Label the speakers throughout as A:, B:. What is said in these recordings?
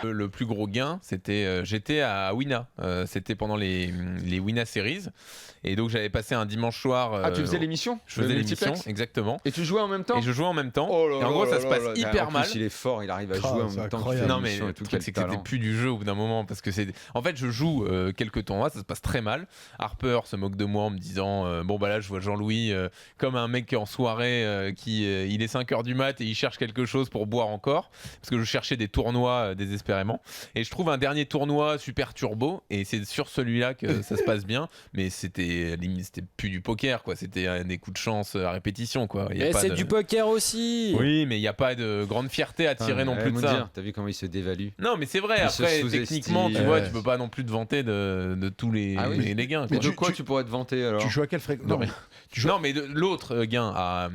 A: Le plus gros gain, c'était j'étais à Wina. C'était pendant les Wina Series. Et donc j'avais passé un dimanche soir.
B: Tu faisais l'émission?
A: Je faisais l'émission, exactement.
B: Et tu jouais en même temps?
A: Et je jouais en même temps.
B: Oh là
A: et en
B: là
A: gros,
B: là
A: ça se passe
B: là là.
A: hyper
B: En
A: mal.
B: plus, il est fort, il arrive à jouer en
C: c'est
B: même temps.
C: incroyable.
A: Non mais le truc c'est que c'était plus du jeu au bout d'un moment parce que en fait je joue quelques tournois, ça se passe très mal. Harper se moque de moi en me disant bon bah là je vois Jean-Louis comme un mec en soirée qui il est 5h du mat et il cherche quelque chose pour boire encore parce que je cherchais des tournois désespérément et je trouve un dernier tournoi super turbo et c'est sur celui-là que ça se passe bien, mais c'était plus du poker quoi, c'était des coups de chance à répétition quoi.
D: Mais c'est du poker aussi.
A: Oui, mais il n'y a pas de grande fierté à tirer non plus de ça.
B: T'as vu comment il se dévalue?
A: Non, mais c'est vrai. Après, techniquement, tu vois, tu peux pas non plus te vanter de tous les gains.
B: Mais de quoi tu pourrais te vanter alors?
C: Tu joues à quelle fréquence?
A: Non, mais l'autre gain à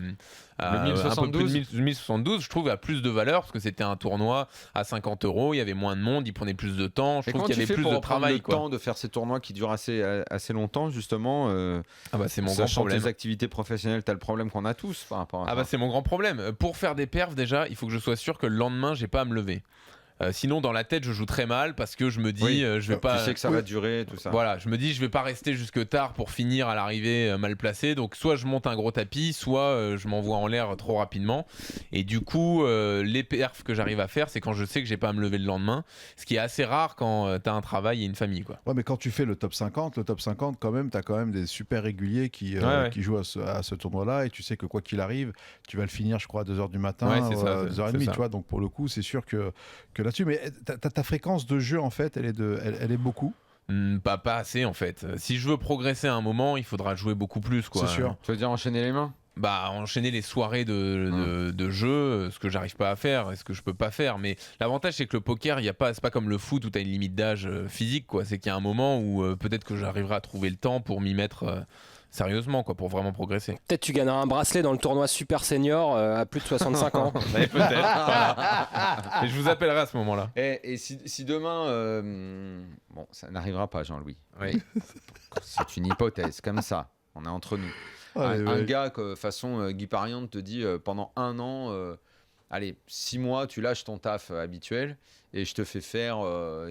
A: un peu plus de 1072, je trouve, a plus de valeur parce que c'était un tournoi à 50 €, il y avait moins de monde, il prenait plus de temps. Je trouve qu'il y avait plus de travail.
B: Le temps de faire ces tournois qui durent assez longtemps, justement.
A: C'est mon grand problème.
B: Tes activités professionnelles, t'as le problème qu'on a tous par rapport à ça.
A: C'est mon grand problème. Pour faire des perfs, déjà, il faut que je sois sûr que le lendemain, j'ai pas à me lever. Sinon dans la tête je joue très mal parce que je me dis je vais pas.
B: Tu sais que ça va durer tout ça.
A: Voilà, je me dis je vais pas rester jusque tard pour finir à l'arrivée mal placé. Donc soit je monte un gros tapis, soit je m'envoie en l'air trop rapidement. Et du coup les perfs que j'arrive à faire, c'est quand je sais que j'ai pas à me lever le lendemain, ce qui est assez rare quand t'as un travail et une famille quoi.
C: Ouais, mais quand tu fais le top 50 quand même t'as quand même des super réguliers qui jouent à ce tournoi-là et tu sais que quoi qu'il arrive, tu vas le finir je crois à 2h du matin, 2h30, tu vois. Donc pour le coup, c'est sûr que là-dessus, mais ta fréquence de jeu en fait, elle est beaucoup.
A: Pas assez en fait. Si je veux progresser à un moment, il faudra jouer beaucoup plus quoi.
C: C'est sûr.
B: Tu veux dire enchaîner les mains?
A: Enchaîner les soirées de jeu, ce que j'arrive pas à faire et ce que je peux pas faire. Mais l'avantage c'est que le poker, c'est pas comme le foot où t'as une limite d'âge physique quoi. C'est qu'il y a un moment où peut-être que j'arriverai à trouver le temps pour m'y mettre sérieusement quoi, pour vraiment progresser.
D: Peut-être tu gagneras un bracelet dans le tournoi super senior à plus de 65 ans.
A: Peut-être. Voilà. Et je vous appellerai à ce moment-là.
B: Et si demain, bon, ça n'arrivera pas, Jean-Louis.
A: Oui.
B: C'est une hypothèse comme ça. On est entre nous. Un gars façon Guy Pariante te dit pendant 1 an, allez, 6 mois, tu lâches ton taf habituel et je te fais faire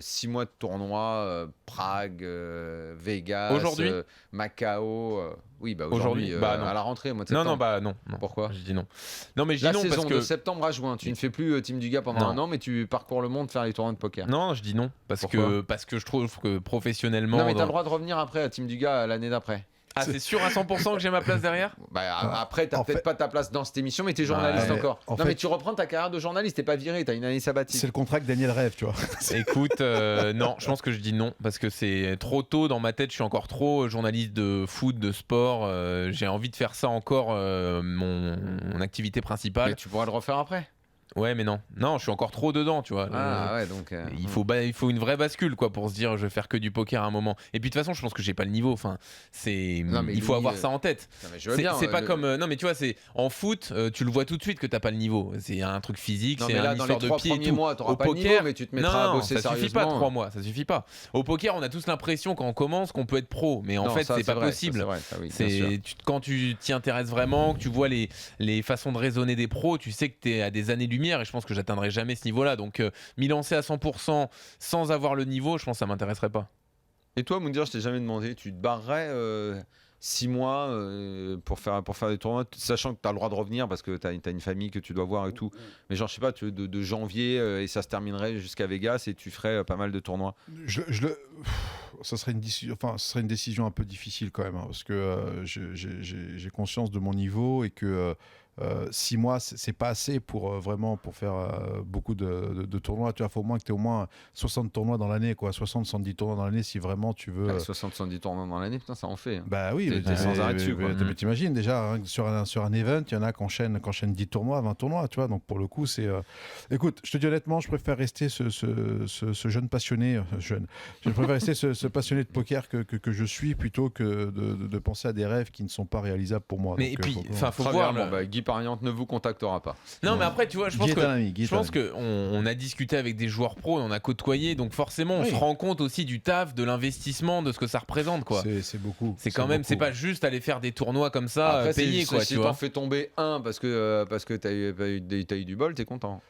B: 6 mois de tournoi, Prague, Vegas,
A: aujourd'hui
B: Macao. Oui, aujourd'hui,
A: non.
B: à la rentrée, au mois de septembre.
A: Non.
B: Pourquoi?
A: Je dis non. Non, mais je dis
B: la
A: non
B: saison
A: parce que
B: de septembre à juin, tu ne fais plus Team Dugas pendant 1 an, mais tu parcours le monde faire les tournois de poker.
A: Non, je dis non parce que je trouve que professionnellement.
B: Non, mais t'as le droit de revenir après à Team Dugas l'année d'après.
A: C'est sûr à 100% que j'ai ma place derrière?
B: Après, t'as peut-être pas ta place dans cette émission, mais t'es journaliste encore. Mais tu reprends ta carrière de journaliste, t'es pas viré, t'as une année sabbatique.
C: C'est le contrat que Daniel rêve, tu vois.
A: Écoute, non, je pense que je dis non, parce que c'est trop tôt dans ma tête, je suis encore trop journaliste de foot, de sport, j'ai envie de faire ça encore, mon activité principale.
B: Mais tu pourras le refaire après.
A: Ouais, mais non, je suis encore trop dedans, tu vois.
B: Donc
A: il faut une vraie bascule, quoi, pour se dire je vais faire que du poker à un moment. Et puis de toute façon, je pense que j'ai pas le niveau. Enfin, il faut avoir ça en tête. C'est pas comme non, mais tu vois, c'est en foot, tu le vois tout de suite que t'as pas le niveau. C'est un truc physique, c'est une histoire de pied et tout.
B: Mois,
A: au
B: pas
A: poker,
B: le niveau, mais tu te mettras à bosser
A: ça suffit pas 3 mois, ça suffit pas. Au poker, on a tous l'impression quand on commence qu'on peut être pro, mais en fait, c'est pas possible. Quand tu t'y intéresses vraiment, que tu vois les façons de raisonner des pros, tu sais que t'es à des années-lumière et je pense que j'atteindrai jamais ce niveau-là. Donc, m'y lancer à 100% sans avoir le niveau, je pense que ça m'intéresserait pas.
B: Et toi, Moundir, je t'ai jamais demandé, tu te barrerais 6 mois pour faire des tournois, sachant que tu as le droit de revenir parce que tu as une famille que tu dois voir et tout. Mais genre, je sais pas, de janvier et ça se terminerait jusqu'à Vegas et tu ferais pas mal de tournois.
C: Ça serait une décision un peu difficile quand même, hein, parce que j'ai conscience de mon niveau et que 6 mois, c'est pas assez pour vraiment pour faire beaucoup de tournois. Tu vois, faut au moins que tu aies au moins 60 tournois dans l'année, quoi, 70 tournois dans l'année si vraiment tu veux.
B: 70 tournois dans l'année, putain, ça en fait. Hein.
C: Bah oui,
B: t'es sans arrêt dessus.
C: Mais t'imagines déjà, hein, sur un event, il y en a qui enchaînent 10 tournois, 20 tournois, tu vois. Donc pour le coup, c'est. Écoute, je te dis honnêtement, je préfère rester ce jeune passionné. Je préfère rester ce passionné de poker que je suis plutôt que de penser à des rêves qui ne sont pas réalisables pour moi.
A: Mais et puis, faut voir.
B: Guy Pariante ne vous contactera pas.
A: Non, mais après, tu vois, je pense qu'on a discuté avec des joueurs pros, on a côtoyé, donc forcément, on se rend compte aussi du taf, de l'investissement, de ce que ça représente, quoi.
C: C'est beaucoup.
A: C'est quand même, c'est pas juste aller faire des tournois comme ça,
B: après,
A: payés, quoi.
B: Si t'en fais tomber un parce que t'as eu du bol, t'es content.